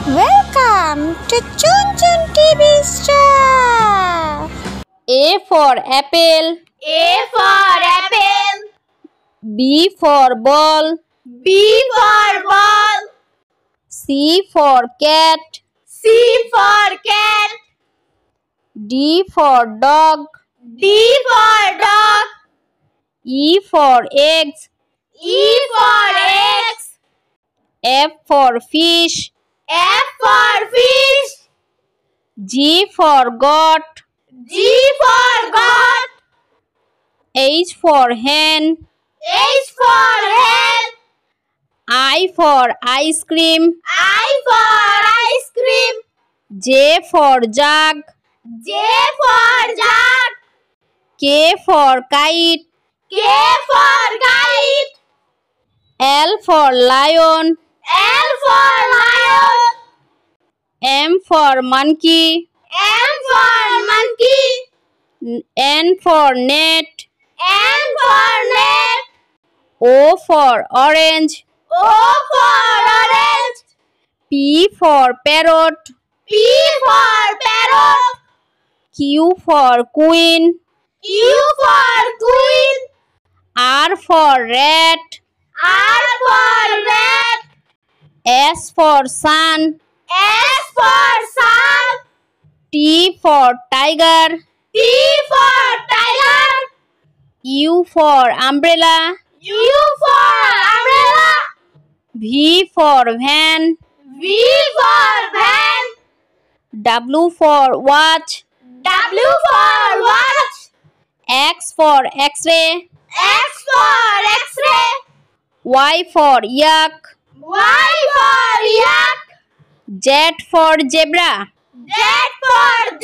Welcome to Chun Chun TV Star. A for apple. A for apple. B for ball. B for ball. C for cat. C for cat. D for dog. D for dog. E for eggs. E for eggs. F for fish. F for fish. G for goat. G for goat. H for hen. H for hen. I for ice cream. I for ice cream. J for jug. J for jug. K for kite. K for kite. L for lion. L for lion. M for monkey. M for monkey. N for net. N for net. O for orange. O for orange. P for parrot. P for parrot. Q for queen. Q for queen. R for rat. R for rat. S for sun. S for sun. T for tiger. T for tiger. U for umbrella. U for umbrella. V for van. V for van. W for watch. W for watch. X for x-ray. X for x-ray. Y for yak. Y for yak. Z for zebra. Z for